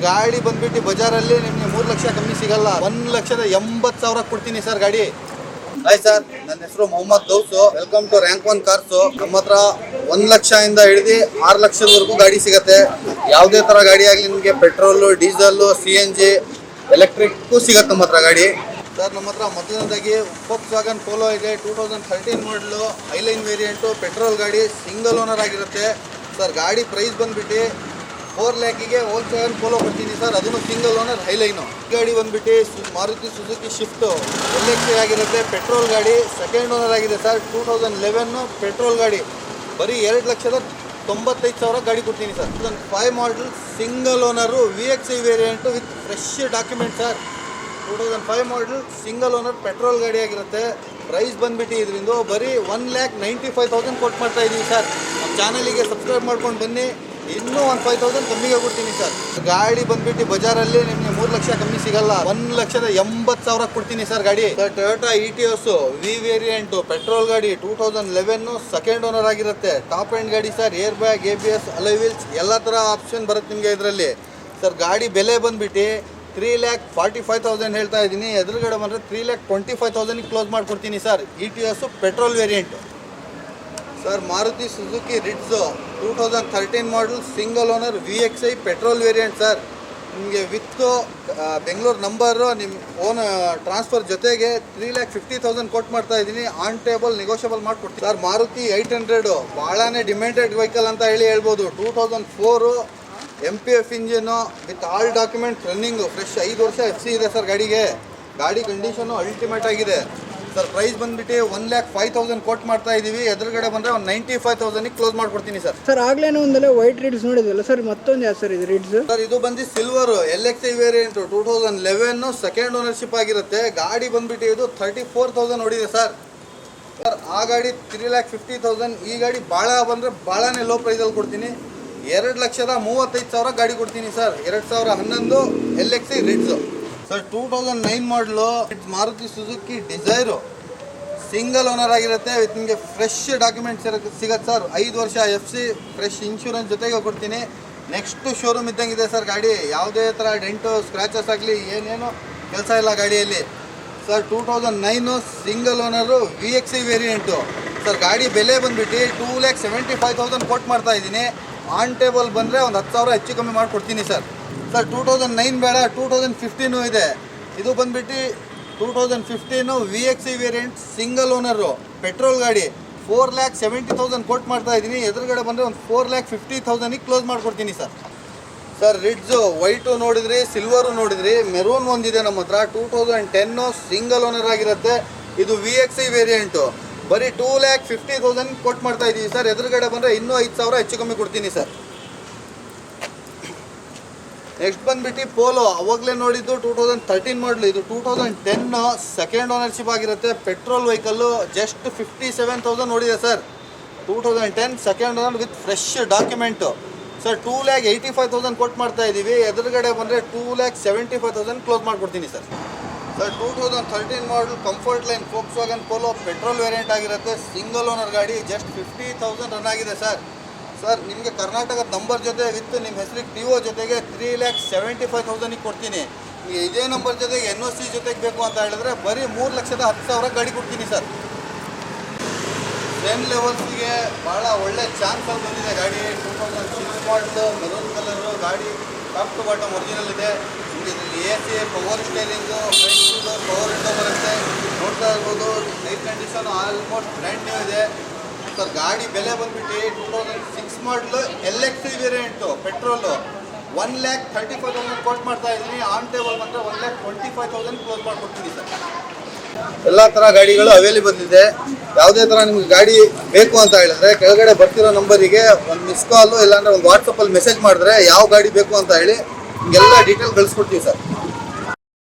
ಗಾಡಿ ಬಂದ್ಬಿಟ್ಟು ಬಜಾರಲ್ಲಿ ನಿಮಗೆ 3 ಲಕ್ಷ ಕಮ್ಮಿ ಸಿಗಲ್ಲ, 1,80,000 ಕೊಡ್ತೀನಿ ಸರ್ ಗಾಡಿ. ಹಾಯ್ ಸರ್, ನನ್ನ ಹೆಸರು Mohammed Ghouse. Welcome to rank one cars. ನಮ್ಮ ಹತ್ರ 1 ಲಕ್ಷದಿಂದ ಹಿಡಿದು 6 ಲಕ್ಷದವರೆಗೂ ಗಾಡಿ ಸಿಗುತ್ತೆ. ಯಾವುದೇ ತರ ಗಾಡಿ ಆಗಲಿ ನಿಮಗೆ ಪೆಟ್ರೋಲು, ಡೀಸೆಲ್, CNG, ಎಲೆಕ್ಟ್ರಿಕ್ ಸಿಗುತ್ತೆ ನಮ್ಮ ಹತ್ರ ಗಾಡಿ. ಸರ್ ನಮ್ಮ ಹತ್ರ ಮೊದಲನೇದಾಗಿ Volkswagen ಪೋಲೋ ಇದೆ, 2013 ಮಾಡಲು, ಹೈಲೈನ್ ವೇರಿಯಂಟು, ಪೆಟ್ರೋಲ್ ಗಾಡಿ, ಸಿಂಗಲ್ ಓನರ್ ಆಗಿರುತ್ತೆ. ಸರ್ ಗಾಡಿ ಪ್ರೈಸ್ ಬಂದ್ಬಿಟ್ಟು 4 ಲ್ಯಾಕಿಗೆ Volkswagen ಪೋಲೋ ಕೊಡ್ತೀನಿ ಸರ್, ಅದನ್ನು ಸಿಂಗಲ್ ಓನರ್ ಹೈಲೈನು. ಗಾಡಿ ಬಂದ್ಬಿಟ್ಟು ಮಾರುತಿ ಸುಜುಕಿ ಶಿಫ್ಟು LXI ಆಗಿರುತ್ತೆ, ಪೆಟ್ರೋಲ್ ಗಾಡಿ, ಸೆಕೆಂಡ್ ಓನರ್ ಆಗಿದೆ ಸರ್. 2011 ಪೆಟ್ರೋಲ್ ಗಾಡಿ, ಬರೀ 2,95,000 ಗಾಡಿ ಕೊಡ್ತೀನಿ sir. 2005 model single owner VXI variant with fresh document sir. 2005 model single owner petrol ಗಾಡಿ ಆಗಿರುತ್ತೆ. ಪ್ರೈಸ್ ಬಂದ್ಬಿಟ್ಟು ಇದರಿಂದ ಬರೀ 1,95,000 ಕೊಟ್ಟು ಮಾಡ್ತಾ ಇದ್ದೀವಿ ಸರ್. ನಮ್ಮ ಚಾನಲಿಗೆ ಸಬ್ಸ್ಕ್ರೈಬ್ ಮಾಡ್ಕೊಂಡು ಬನ್ನಿ, ಇನ್ನೂ 5,000 ಕಮ್ಮಿಗೆ ಕೊಡ್ತೀನಿ ಸರ್. ಗಾಡಿ ಬಂದ್ಬಿಟ್ಟು ಬಜಾರಲ್ಲಿ ನಿಮಗೆ 3 ಲಕ್ಷ ಕಮ್ಮಿ ಸಿಗಲ್ಲ, 1,80,000 ಕೊಡ್ತೀನಿ ಸರ್ ಗಾಡಿ. Sir Toyota ETOS V variant petrol ಗಾಡಿ, 2011 ಸೆಕೆಂಡ್ ಓನರ್ ಆಗಿರುತ್ತೆ. ಟಾಪ್ ಎಂಡ್ ಗಾಡಿ sir, air bag, ABS, alloy wheels ಎಲ್ಲ ಥರ ಆಪ್ಷನ್ ಬರುತ್ತೆ ನಿಮಗೆ ಇದರಲ್ಲಿ. ಸರ್ ಗಾಡಿ ಬೆಲೆ ಬಂದ್ಬಿಟ್ಟು 3,45,000 ಹೇಳ್ತಾ ಇದ್ದೀನಿ. ಎದುರುಗಡೆ ಬಂದರೆ 3,25,000 ಕ್ಲೋಸ್ ಮಾಡಿಕೊಡ್ತೀನಿ sir. ETOS petrol variant. Sir Maruti Suzuki Ritz 2013 model single owner VXI petrol variant sir. ನಿಮಗೆ ವಿತ್ತು ಬೆಂಗಳೂರು ನಂಬರು ನಿಮ್ಮ ಓನ್ ಟ್ರಾನ್ಸ್ಫರ್ ಜೊತೆಗೆ 3,50,000 ಕೊಟ್ಟು ಮಾಡ್ತಾ ಇದ್ದೀನಿ. ಆನ್ ಟೇಬಲ್ ನೆಗೋಷಿಯಬಲ್ ಮಾಡಿಕೊಡ್ತೀನಿ ಸರ್. ಮಾರುತಿ 800 ಭಾಳನೇ ಡಿಮ್ಯಾಂಡೆಡ್ ವೆಹಿಕಲ್ ಅಂತ ಹೇಳ್ಬೋದು. 2004 MPF engine with all document running, fresh 5 ವರ್ಷ FC ಇದೆ ಸರ್ ಗಾಡಿಗೆ. ಗಾಡಿ ಕಂಡೀಷನು ಅಲ್ಟಿಮೇಟ್ ಆಗಿದೆ ಸರ್. ಪ್ರೈಸ್ ಬಂದ್ಬಿಟ್ಟು 1,05,000 ಕೊಟ್ಟು ಮಾಡ್ತಾ ಇದ್ದೀವಿ. ಎದುರುಗಡೆ ಬಂದರೆ 95,000 ಕ್ಲೋಸ್ ಮಾಡ್ಕೊಡ್ತೀನಿ ಸರ್. ಸರ್ ಆಗ್ಲೇನೋ ಒಂದಲ್ಲ ವೈಟ್ ರಿಡ್ಸ್ ನೋಡಿದ್ವಲ್ಲ ಸರ್, ಮತ್ತೊಂದು ಯಾವ ಸರ್ ಇದು ರಿಡ್ಸ್? ಸರ್ ಇದು ಬಂದು silver LXI variant, 2011 second ownership ಆಗಿರುತ್ತೆ. ಗಾಡಿ ಬಂದ್ಬಿಟ್ಟು ಇದು 34,000 ನೋಡಿದೆ ಸರ್. ಸರ್ ಆ ಗಾಡಿ 3,50,000. ಈ ಗಾಡಿ ಭಾಳ ಬಂದರೆ ಭಾಳನೇ ಲೋ ಪ್ರೈಸಲ್ಲಿ ಕೊಡ್ತೀನಿ. 2,35,000 ಗಾಡಿ ಕೊಡ್ತೀನಿ ಸರ್. 2011 LXI ರಿಡ್ಸು sir. 2009 ಮಾಡಲು Maruti Suzuki Dzire single owner ಆಗಿರುತ್ತೆ. ವಿತ್ ನಿಮಗೆ ಫ್ರೆಶ್ ಡಾಕ್ಯುಮೆಂಟ್ಸ್ ಸಿಗತ್ತೆ ಸರ್. 5 ವರ್ಷ FC ಫ್ರೆಶ್ ಇನ್ಶೂರೆನ್ಸ್ ಜೊತೆಗೆ ಕೊಡ್ತೀನಿ. ನೆಕ್ಸ್ಟ್ ಶೋರೂಮ್ ಇದ್ದಂಗಿದೆ ಸರ್ ಗಾಡಿ. ಯಾವುದೇ ಥರ ಡೆಂಟು ಸ್ಕ್ರ್ಯಾಚಸ್ ಆಗಲಿ ಏನೇನು ಕೆಲಸ ಇಲ್ಲ ಗಾಡಿಯಲ್ಲಿ sir. 2009 single owner VXI variant sir. ಗಾಡಿ ಬೆಲೆ ಬಂದ್ಬಿಟ್ಟು 2,75,000 ಕೊಟ್ಟು ಮಾಡ್ತಾ ಇದ್ದೀನಿ. ಆನ್ ಟೇಬಲ್ ಬಂದರೆ ಒಂದು 10,000 ಹೆಚ್ಚು ಕಮ್ಮಿ ಮಾಡಿಕೊಡ್ತೀನಿ ಸರ್. ಸರ್ 2009 ಬೇಡ, 2015 ಇದೆ. ಇದು ಬಂದ್ಬಿಟ್ಟು 2015 VXI variant single owner petrol ಗಾಡಿ, 4,70,000 ಕೊಟ್ಟು ಮಾಡ್ತಾ ಇದ್ದೀನಿ. ಎದುರುಗಡೆ ಬಂದರೆ ಒಂದು 4,50,000 ಕ್ಲೋಸ್ ಮಾಡಿಕೊಡ್ತೀನಿ ಸರ್. ಸರ್ ರಿಡ್ಸು ವೈಟು ನೋಡಿದ್ರಿ, ಸಿಲ್ವರು ನೋಡಿದ್ರಿ, ಮೆರೂನ್ ಒಂದಿದೆ ನಮ್ಮ ಹತ್ರ. 2010 ಸಿಂಗಲ್ ಓನರ್ ಆಗಿರುತ್ತೆ. ಇದು VXI ವೇರಿಯಂಟು, ಬರೀ 2,50,000 ಕೊಟ್ಟು ಮಾಡ್ತಾ ಇದ್ದೀವಿ ಸರ್. ಎದುರುಗಡೆ ಬಂದರೆ ಇನ್ನೂ 5,000 ಹೆಚ್ಚು ಕಮ್ಮಿ ಕೊಡ್ತೀನಿ ಸರ್. ನೆಕ್ಸ್ಟ್ ಬಂದ್ಬಿಟ್ಟು ಪೋಲೋ, ಅವಾಗಲೇ ನೋಡಿದ್ದು 2013 ಮಾಡಲು. ಇದು 2010 ಸೆಕೆಂಡ್ ಓನರ್ಶಿಪ್ ಆಗಿರುತ್ತೆ. ಪೆಟ್ರೋಲ್ ವೆಹಿಕಲ್ಲು, ಜಸ್ಟ್ 57,000 ನೋಡಿದೆ sir. 2010 second owner with fresh document sir. 2,85,000 ಕೊಟ್ಟು ಮಾಡ್ತಾ ಇದ್ದೀವಿ. ಎದುರುಗಡೆ ಬಂದರೆ 2,75,000 ಕ್ಲೋಸ್ ಮಾಡಿಕೊಡ್ತೀನಿ sir. Sir 2013 model comfort line Volkswagen Polo petrol variant ಆಗಿರುತ್ತೆ. ಸಿಂಗಲ್ ಓನರ್ ಗಾಡಿ, ಜಸ್ಟ್ 50,000 ರನ್ ಆಗಿದೆ ಸರ್. ಸರ್ ನಿಮಗೆ ಕರ್ನಾಟಕದ ನಂಬರ್ ಜೊತೆ ವಿತ್ ನಿಮ್ಮ ಹೆಸರಿಗೆ TO ಜೊತೆಗೆ 3,75,000 ಕೊಡ್ತೀನಿ. ಇದೇ ನಂಬರ್ ಜೊತೆಗೆ NOC ಜೊತೆಗೆ ಬೇಕು ಅಂತ ಹೇಳಿದ್ರೆ ಬರೀ 3,10,000 ಗಾಡಿ ಕೊಡ್ತೀನಿ ಸರ್. 10 ಲೆವೆಲ್ಸ್ಗೆ ಭಾಳ ಒಳ್ಳೆ ಚಾನ್ಸಲ್ಲಿ ಬಂದಿದೆ ಗಾಡಿ. 2006 ಮಾಡಲು ಮೆರೂನ್ ಕಲರು ಗಾಡಿ, ಟಾಪ್ ಟು ಬಾಟಮ್ ಒರಿಜಿನಲ್ ಇದೆ. ಇದರಲ್ಲಿ AC, power steering, front power window ಬರುತ್ತೆ. ನೋಡ್ತಾ ಇರ್ಬೋದು, air condition almost brand new ಇದೆ ಸರ್. ಗಾಡಿ ಬೆಲೆ ಬಂದ್ಬಿಟ್ಟು 2006 ಮಾಡಲು LXI ವೇರಿಯಂಟು ಪೆಟ್ರೋಲು, 1,35,000 ಕೊಟ್ಟು ಮಾಡ್ತಾ ಇದ್ದೀನಿ. ಆನ್ ಟೇಬಲ್ ಬಂದರೆ 1,25,000 ಕ್ಲೋಸ್ ಮಾಡಿಕೊಡ್ತೀನಿ ಸರ್. ಎಲ್ಲ ಥರ ಗಾಡಿಗಳು ಅವೈಲೇಬಲ್ ಇದೆ. ಯಾವುದೇ ಥರ ನಿಮ್ಗೆ ಗಾಡಿ ಬೇಕು ಅಂತ ಹೇಳಿದ್ರೆ ಕೆಳಗಡೆ ಬರ್ತಿರೋ ನಂಬರಿಗೆ ಒಂದು ಮಿಸ್ ಕಾಲು ಇಲ್ಲಾಂದರೆ ಒಂದು ವಾಟ್ಸಪ್ಪಲ್ಲಿ ಮೆಸೇಜ್ ಮಾಡಿದ್ರೆ ಯಾವ ಗಾಡಿ ಬೇಕು ಅಂತ ಹೇಳಿ ನಿಮಗೆಲ್ಲ ಡೀಟೇಲ್ ಕಳಿಸ್ಕೊಡ್ತೀವಿ ಸರ್.